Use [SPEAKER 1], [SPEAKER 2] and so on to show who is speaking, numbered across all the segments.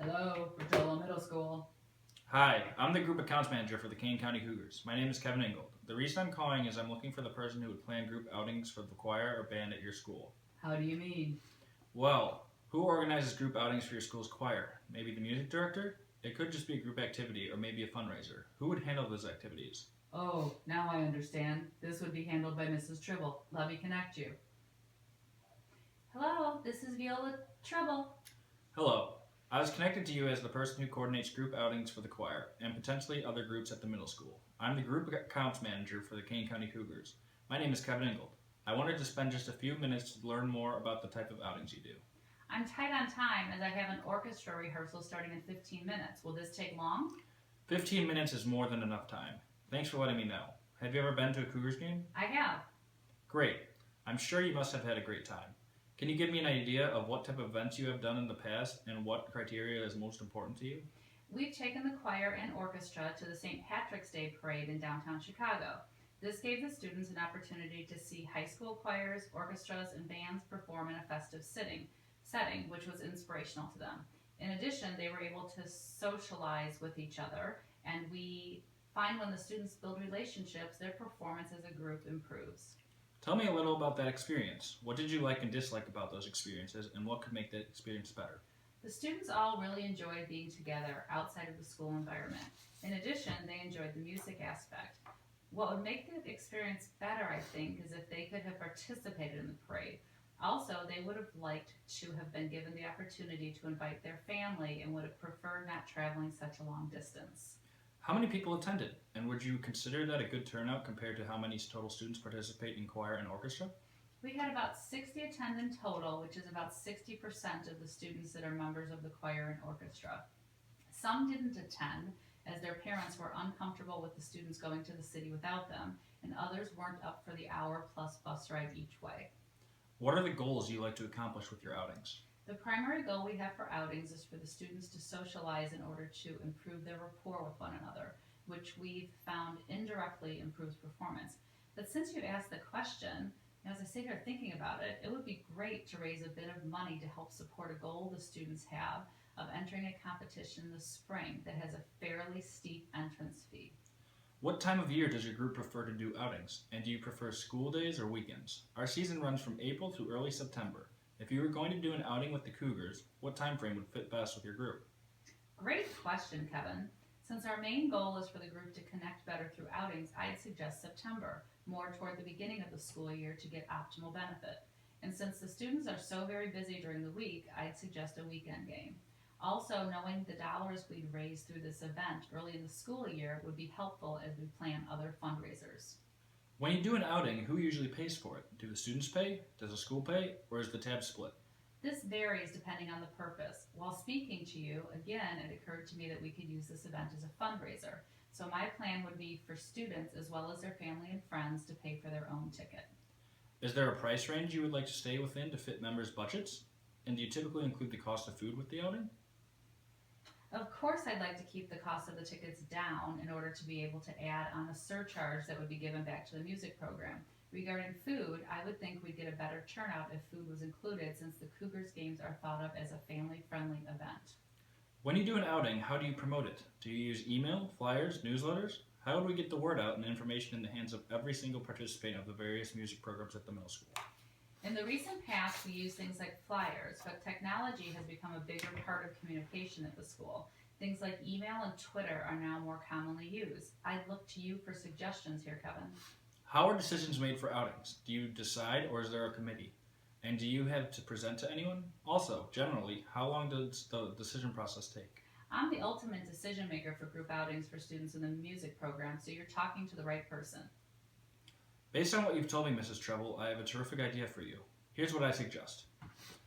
[SPEAKER 1] Hello, Virgilla Middle School.
[SPEAKER 2] Hi, I'm the group accounts manager for the Kane County Cougars. My name is Kevin Ingold. The reason I'm calling is I'm looking for the person who would plan group outings for the choir or band at your school.
[SPEAKER 1] How do you mean?
[SPEAKER 2] Well, who organizes group outings for your school's choir? Maybe the music director? It could just be a group activity or maybe a fundraiser. Who would handle those activities?
[SPEAKER 1] Oh, now I understand. This would be handled by Mrs. Tribble. Let me connect you. Hello, this is Viola Tribble.
[SPEAKER 2] Hello. I was connected to you as the person who coordinates group outings for the choir and potentially other groups at the middle school. I'm the group accounts manager for the Kane County Cougars. My name is Kevin Ingold. I wanted to spend just a few minutes to learn more about the type of outings you do.
[SPEAKER 1] I'm tight on time as I have an orchestra rehearsal starting in 15 minutes. Will this take long?
[SPEAKER 2] 15 minutes is more than enough time. Thanks for letting me know. Have you ever been to a Cougars game?
[SPEAKER 1] I have.
[SPEAKER 2] Great. I'm sure you must have had a great time. Can you give me an idea of what type of events you have done in the past and what criteria is most important to you?
[SPEAKER 1] We've taken the choir and orchestra to the St. Patrick's Day parade in downtown Chicago. This gave the students an opportunity to see high school choirs, orchestras, and bands perform in a festive setting, which was inspirational to them. In addition, they were able to socialize with each other, and we find when the students build relationships, their performance as a group improves.
[SPEAKER 2] Tell me a little about that experience. What did you like and dislike about those experiences, and what could make that experience better?
[SPEAKER 1] The students all really enjoyed being together outside of the school environment. In addition, they enjoyed the music aspect. What would make the experience better, I think, is if they could have participated in the parade. Also, they would have liked to have been given the opportunity to invite their family and would have preferred not traveling such a long distance.
[SPEAKER 2] How many people attended, and would you consider that a good turnout compared to how many total students participate in choir and orchestra?
[SPEAKER 1] We had about 60 attend in total, which is about 60% of the students that are members of the choir and orchestra. Some didn't attend as their parents were uncomfortable with the students going to the city without them, and others weren't up for the hour plus bus ride each way.
[SPEAKER 2] What are the goals you like to accomplish with your outings?
[SPEAKER 1] The primary goal we have for outings is for the students to socialize in order to improve their rapport with one another, which we've found indirectly improves performance. But since you asked the question, as I sit here thinking about it, it would be great to raise a bit of money to help support a goal the students have of entering a competition this spring that has a fairly steep entrance fee.
[SPEAKER 2] What time of year does your group prefer to do outings, and do you prefer school days or weekends? Our season runs from April to early September. If you were going to do an outing with the Cougars, what time frame would fit best with your group?
[SPEAKER 1] Great question, Kevin. Since our main goal is for the group to connect better through outings, I'd suggest September, more toward the beginning of the school year to get optimal benefit. And since the students are so very busy during the week, I'd suggest a weekend game. Also, knowing the dollars we'd raise through this event early in the school year would be helpful as we plan other fundraisers.
[SPEAKER 2] When you do an outing, who usually pays for it? Do the students pay? Does the school pay? Or is the tab split?
[SPEAKER 1] This varies depending on the purpose. While speaking to you, again, it occurred to me that we could use this event as a fundraiser. So my plan would be for students as well as their family and friends to pay for their own ticket.
[SPEAKER 2] Is there a price range you would like to stay within to fit members' budgets? And do you typically include the cost of food with the outing?
[SPEAKER 1] Of course, I'd like to keep the cost of the tickets down in order to be able to add on a surcharge that would be given back to the music program. Regarding food, I would think we'd get a better turnout if food was included since the Cougars games are thought of as a family-friendly event.
[SPEAKER 2] When you do an outing, how do you promote it? Do you use email, flyers, newsletters? How do we get the word out and information in the hands of every single participant of the various music programs at the middle school?
[SPEAKER 1] In the recent past, we use things like flyers, but technology has become a bigger part of communication at the school. Things like email and Twitter are now more commonly used. I'd look to you for suggestions here, Kevin.
[SPEAKER 2] How are decisions made for outings? Do you decide or is there a committee? And do you have to present to anyone? Also, generally, how long does the decision process take?
[SPEAKER 1] I'm the ultimate decision maker for group outings for students in the music program, so you're talking to the right person.
[SPEAKER 2] Based on what you've told me, Mrs. Treble, I have a terrific idea for you. Here's what I suggest.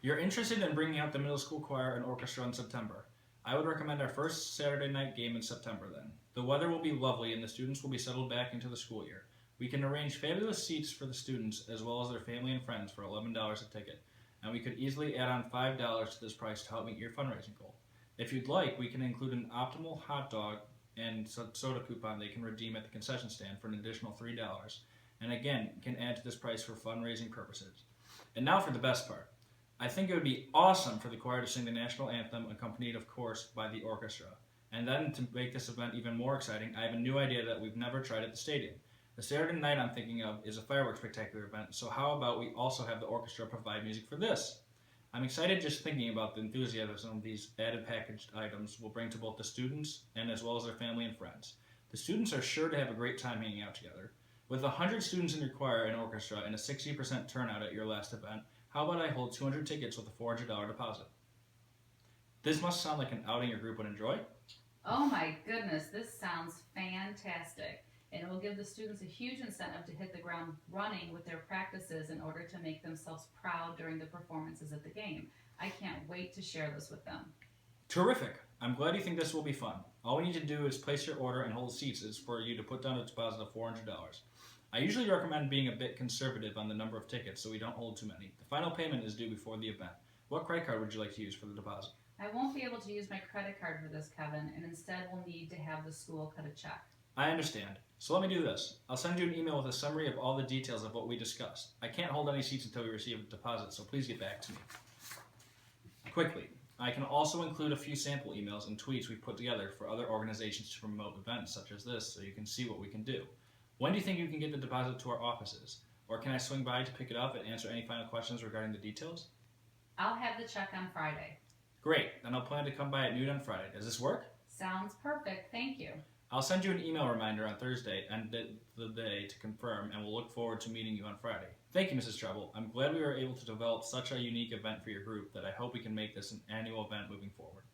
[SPEAKER 2] You're interested in bringing out the middle school choir and orchestra in September. I would recommend our first Saturday night game in September then. The weather will be lovely and the students will be settled back into the school year. We can arrange fabulous seats for the students as well as their family and friends for $11 a ticket, and we could easily add on $5 to this price to help meet your fundraising goal. If you'd like, we can include an optimal hot dog and soda coupon they can redeem at the concession stand for an additional $3, and again, can add to this price for fundraising purposes. And now for the best part. I think it would be awesome for the choir to sing the national anthem, accompanied, of course, by the orchestra. And then to make this event even more exciting, I have a new idea that we've never tried at the stadium. The Saturday night I'm thinking of is a fireworks spectacular event, so how about we also have the orchestra provide music for this? I'm excited just thinking about the enthusiasm these added packaged items will bring to both the students and as well as their family and friends. The students are sure to have a great time hanging out together. With 100 students in your choir and orchestra and a 60% turnout at your last event, how about I hold 200 tickets with a $400 deposit? This must sound like an outing your group would enjoy.
[SPEAKER 1] Oh my goodness, this sounds fantastic. And it will give the students a huge incentive to hit the ground running with their practices in order to make themselves proud during the performances at the game. I can't wait to share this with them.
[SPEAKER 2] Terrific! I'm glad you think this will be fun. All we need to do is place your order and hold seats is for you to put down a deposit of $400. I usually recommend being a bit conservative on the number of tickets so we don't hold too many. The final payment is due before the event. What credit card would you like to use for the deposit?
[SPEAKER 1] I won't be able to use my credit card for this, Kevin, and instead will need to have the school cut a check.
[SPEAKER 2] I understand. So let me do this. I'll send you an email with a summary of all the details of what we discussed. I can't hold any seats until we receive a deposit, so please get back to me. Quickly, I can also include a few sample emails and tweets we've put together for other organizations to promote events such as this so you can see what we can do. When do you think you can get the deposit to our offices? Or can I swing by to pick it up and answer any final questions regarding the details?
[SPEAKER 1] I'll have the check on Friday.
[SPEAKER 2] Great, then I'll plan to come by at noon on Friday. Does this work?
[SPEAKER 1] Sounds perfect, thank you.
[SPEAKER 2] I'll send you an email reminder on Thursday and the day to confirm, and we'll look forward to meeting you on Friday. Thank you, Mrs. Treble. I'm glad we were able to develop such a unique event for your group that I hope we can make this an annual event moving forward.